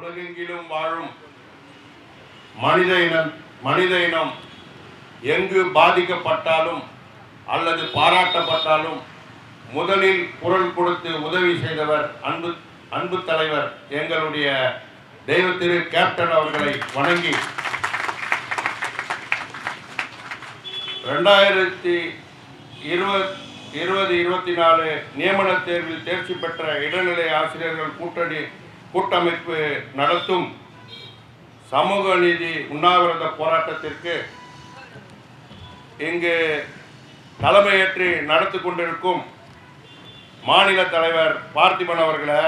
உலகெங்கிலும் வாழும் மனித இனம் எங்கு பாதிக்கப்பட்டாலும் அல்லது பாராட்டப்பட்டாலும் முதலில் குரல் கொடுத்து உதவி செய்தவர் அன்பு தலைவர் எங்களுடைய தெய்வ திரு கேப்டன் அவர்களை வணங்கி 2020-24 நியமன தேர்வில் தேர்ச்சி பெற்ற இடைநிலை ஆசிரியர்கள் கூட்டமைப்பு நடத்தும் சமூக நீதி உண்ணாவிரத போராட்டத்திற்கு இங்கு தலைமையேற்று நடத்தி கொண்டிருக்கும் மாநில தலைவர் பார்த்திபன் அவர்களை,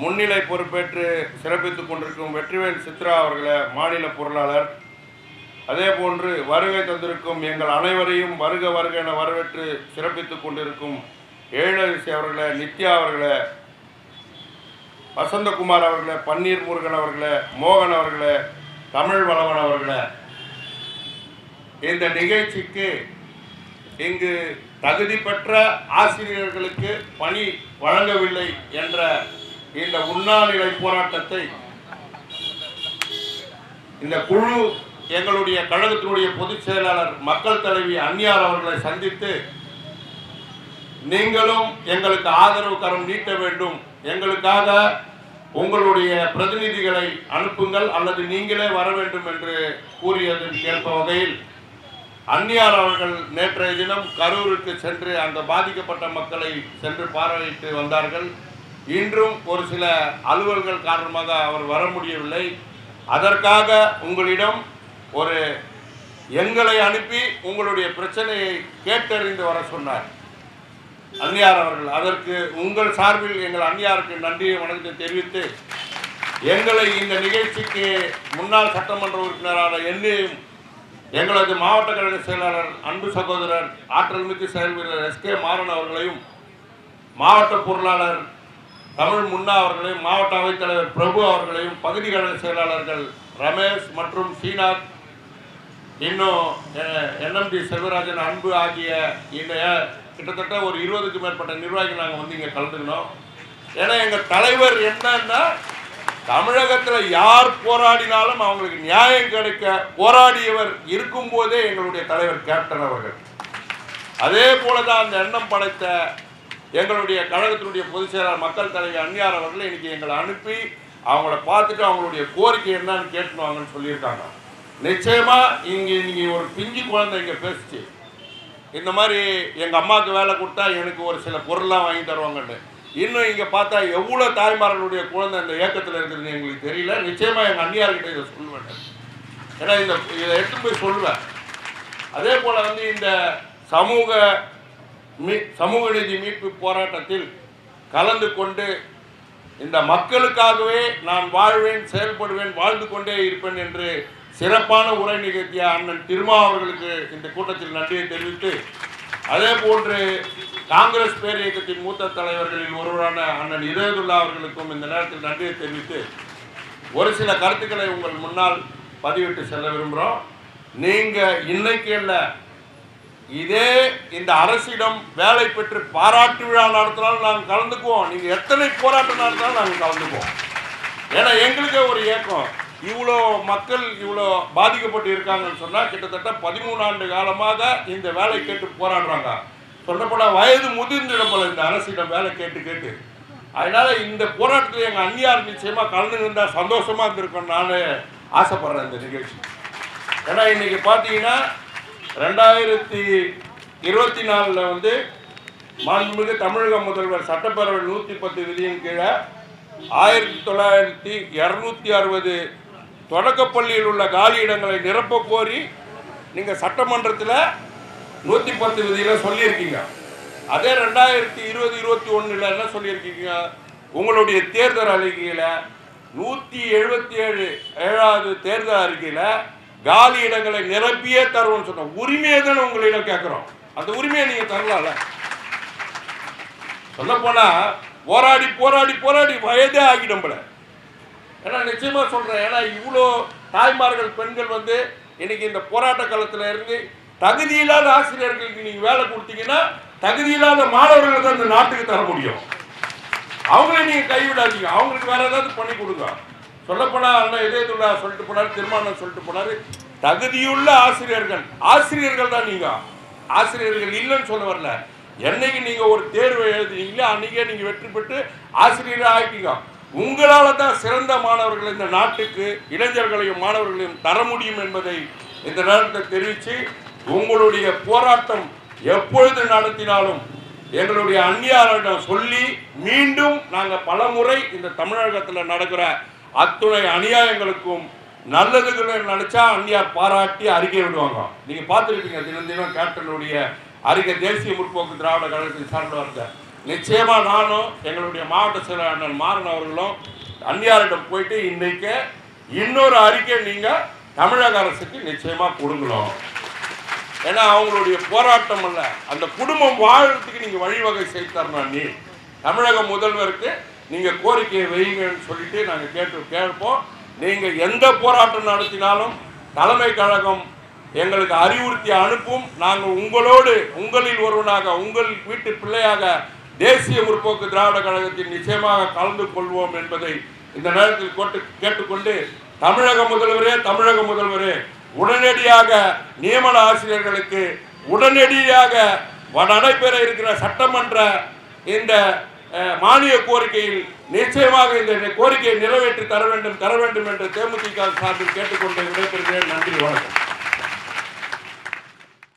முன்னிலை பொறுப்பேற்று சிறப்பித்துக் கொண்டிருக்கும் வெற்றிவேல் சித்ரா அவர்களை மாநில பொருளாளர், அதே போன்று வருகை தந்திருக்கும் எங்கள் அனைவரையும் வருக வருக என வரவேற்று சிறப்பித்துக் கொண்டிருக்கும் ஏழரிசி அவர்களை, நித்யா அவர்களை, வசந்தகுமார் அவர்களை, பன்னீர் முருகன் அவர்களை, மோகன் அவர்களை, தமிழ் வளவன் அவர்களை, இந்த நிகழ்ச்சிக்கு இங்கு தகுதி பெற்ற ஆசிரியர்களுக்கு பணி வழங்கவில்லை என்ற இந்த உண்ணாநிலை போராட்டத்தை இந்த குழு எங்களுடைய கழகத்தினுடைய பொதுச் செயலாளர் மக்கள் தலைவி அன்னியார் அவர்களை சந்தித்து, நீங்களும் எங்களுக்கு ஆதரவு கரம் நீட்ட வேண்டும், எங்களுக்காக உங்களுடைய பிரதிநிதிகளை அனுப்புங்கள் அல்லது நீங்களே வர வேண்டும் என்று கூறியதற்கு ஏற்ப வகையில் அன்னியார் அவர்கள் நேற்றைய தினம் கரூருக்கு சென்று அந்த பாதிக்கப்பட்ட மக்களை சென்று பார்வையிட்டு வந்தார்கள். இன்றும் ஒரு சில அலுவல்கள் காரணமாக அவர் வர முடியவில்லை. அதற்காக உங்களிடம் ஒரு எங்களை அனுப்பி உங்களுடைய பிரச்சனையை கேட்டறிந்து வர சொன்னார் அன்னியார் அவர்கள். அதற்கு உங்கள் சார்பில் எங்கள் அன்னியாருக்கு நன்றியை வணக்கத்தை தெரிவித்து, எங்களை இந்த நிகழ்ச்சிக்கு முன்னாள் சட்டமன்ற உறுப்பினரான என்னையும் எங்களது மாவட்ட கழக செயலாளர் அன்பு சகோதரர் ஆற்றல்மிகு செயல் வீரர் எஸ்கே மாறன் அவர்களையும், மாவட்ட பொருளாளர் தமிழ் முன்னா அவர்களையும், மாவட்ட அவைத்தலைவர் பிரபு அவர்களையும், பகுதி கழக செயலாளர்கள் ரமேஷ் மற்றும் ஸ்ரீநாத், இன்னும் NMD செல்வராஜன், அன்பு ஆகிய இந்த கிட்டத்தட்ட ஒரு 20க்கும் மேற்பட்ட நிர்வாகிகள் நாங்கள் வந்து இங்கே கலந்துக்கணும். ஏன்னா எங்கள் தலைவர் என்னன்னா, தமிழகத்தில் யார் போராடினாலும் அவங்களுக்கு நியாயம் கிடைக்க போராடியவர் இருக்கும் போதே எங்களுடைய தலைவர் கேப்டன் அவர்கள். அதே போலதான் அந்த எண்ணம் படைத்த எங்களுடைய கழகத்தினுடைய பொதுச் செயலாளர் மக்கள் தலைவி அன்னியார் அவர்கள் இன்னைக்கு எங்களை அனுப்பி அவங்கள பார்த்துட்டு அவங்களுடைய கோரிக்கை என்னன்னு கேட்டுவாங்கன்னு சொல்லியிருக்காங்க. நிச்சயமா இங்கே ஒரு பிஞ்சு குழந்தை இங்கே பேசிச்சு, இந்த மாதிரி எங்கள் அம்மாவுக்கு வேலை கொடுத்தா எனக்கு ஒரு சில பொருள்லாம் வாங்கி தருவாங்கன்னு. இன்னும் இங்கே பார்த்தா எவ்வளோ தாய்மார்களுடைய குழந்தை இந்த இயக்கத்தில் இருக்குதுன்னு எங்களுக்கு தெரியல. நிச்சயமாக எங்கள் அன்னியார்கிட்ட இதை சொல்லுவேன், ஏன்னா இதை எடுத்து போய் சொல்லுவேன். அதே போல் வந்து இந்த சமூக நீதி மீட்பு போராட்டத்தில் கலந்து கொண்டு இந்த மக்களுக்காகவே நான் வாழ்வேன், செயல்படுவேன், வாழ்ந்து கொண்டே இருப்பேன் என்று சிறப்பான உரை நிகழ்த்திய அண்ணன் திருமா அவர்களுக்கு இந்த கூட்டத்தில் நன்றியை தெரிவித்து, அதே போன்று காங்கிரஸ் பேர் இயக்கத்தின் மூத்த தலைவர்களில் ஒருவரான அண்ணன் இதயதுல்லா அவர்களுக்கும் இந்த நேரத்தில் நன்றியை தெரிவித்து ஒரு சில கருத்துக்களை உங்கள் முன்னால் பதிவிட்டு செல்ல விரும்புகிறோம். நீங்கள் இன்னைக்கு இல்லை, இதே இந்த அரசிடம் வேலை பெற்று பாராட்டு விழா நடத்தினாலும் நாங்கள் கலந்துக்குவோம். நீங்கள் எத்தனை போராட்டம் நடத்தினாலும் நாங்கள் கலந்துக்குவோம். ஏன்னா எங்களுக்கே ஒரு ஏக்கம், இவ்வளோ மக்கள் இவ்வளோ பாதிக்கப்பட்டு இருக்காங்கன்னு சொன்னால் கிட்டத்தட்ட 13 ஆண்டு காலமாக இந்த வேலை கேட்டு போராடுறாங்க. சொல்லப்போனால் வயது முதிர்ந்திடப்போல இந்த அரசிடம் வேலை கேட்டு அதனால் இந்த போராட்டத்தில் எங்கள் அன்னியார் நிச்சயமாக கலந்து இருந்தால் சந்தோஷமாக இருந்திருக்கும் நான் ஆசைப்படுறேன் இந்த நிகழ்ச்சி. ஏன்னா இன்றைக்கி பார்த்தீங்கன்னா 2024 வந்து மாண்புமிகு தமிழக முதல்வர் சட்டப்பேரவை 110 விதியின் கீழே 1260 தொடக்கப்பள்ளியில் உள்ள காலி இடங்களை நிரப்ப கோரி நீங்கள் சட்டமன்றத்தில் 110 விதியில் சொல்லியிருக்கீங்க. அதே 2020-21 என்ன சொல்லியிருக்கீங்க, உங்களுடைய தேர்தல் அறிக்கையில் 177வது தேர்தல் அறிக்கையில் காலி இடங்களை நிரப்பியே தருவோம்னு சொன்னோம். உரிமையை தானே உங்களிடம் கேட்குறோம், அந்த உரிமையை நீங்கள் தரலாம்ல. சொல்லப்போனால் போராடி போராடி போராடி வயதே ஆகிடும்பல. ஏன்னா நிச்சயமாக சொல்கிறேன், ஏன்னா இவ்வளோ தாய்மார்கள் பெண்கள் வந்து இன்னைக்கு இந்த போராட்ட காலத்தில் இருந்து தகுதியில்லாத ஆசிரியர்களுக்கு நீங்கள் வேலை கொடுத்தீங்கன்னா தகுதியில்லாத மாணவர்களை தான் இந்த நாட்டுக்கு தர முடியும். அவங்களே நீங்க கைவிடாதீங்க, அவங்களுக்கு வேற ஏதாவது பண்ணி கொடுங்க. சொல்லப்போனா அண்ணன் இதயத்துள்ள சொல்லிட்டு போனாரு, திருமணம் சொல்லிட்டு போனாரு, தகுதியுள்ள ஆசிரியர்கள் தான் நீங்க. ஆசிரியர்கள் இல்லைன்னு சொல்ல வரல. என்னைக்கு நீங்க ஒரு தேர்வை எழுதுனீங்களோ அன்னைக்கே நீங்க வெற்றி பெற்று ஆசிரியராக ஆயிட்டீங்க. உங்களால தான் சிறந்த மாணவர்கள் இந்த நாட்டுக்கு இளைஞர்களையும் மாணவர்களையும் தர முடியும் என்பதை இந்த நேரத்தில் தெரிவித்து, உங்களுடைய போராட்டம் எப்பொழுது நடத்தினாலும் எங்களுடைய அந்நியாரிடம் சொல்லி மீண்டும் நாங்கள் பல முறை இந்த தமிழகத்தில் நடக்கிற அத்துணை அநியாயங்களுக்கும் நல்லதுகளை நினைச்சா அந்நியார் பாராட்டி அறிக்கை விடுவாங்க. நீங்க பார்த்துருப்பீங்க, தினம் தினம் கேப்டனுடைய அறிக்கை தேசிய முற்போக்கு திராவிட கழகத்தின் சார்ந்தவங்க. நிச்சயமா நானும் எங்களுடைய மாவட்ட செயலாளர் அண்ணன் மாறன் அவர்களும் அந்நியாரிடம் போயிட்டு இன்னைக்கு இன்னொரு அறிக்கை நீங்க தமிழக அரசுக்கு நிச்சயமா கொடுக்கணும். ஏன்னா அவங்களுடைய போராட்டம் அல்ல, அந்த குடும்பம் வாழறதுக்கு நீங்க வழிவகை செய்து தரணும். நீ தமிழக முதல்வருக்கு நீங்க கோரிக்கையை வைங்கன்னு சொல்லிட்டு நாங்க கேட்போம். நீங்க எந்த போராட்டம் நடத்தினாலும் தலைமை கழகம் எங்களுக்கு அறிவுறுத்தி அனுப்பும். நாங்கள் உங்களில் ஒருவனாக, உங்கள் வீட்டு பிள்ளையாக தேசிய முற்போக்கு திராவிட கழகத்தில் நிச்சயமாக கலந்து கொள்வோம் என்பதை இந்த நேரத்தில் கேட்டுக்கொண்டு, தமிழக முதல்வரே உடனடியாக நியமன ஆசிரியர்களுக்கு உடனடியாக நடைபெற இருக்கிற சட்டமன்ற இந்த மானிய கோரிக்கையில் நிச்சயமாக இந்த கோரிக்கையை நிறைவேற்றி தர வேண்டும் என்று தேமுதிக சார்பில் கேட்டுக்கொண்டு விடைபெறுகிறேன். நன்றி, வணக்கம்.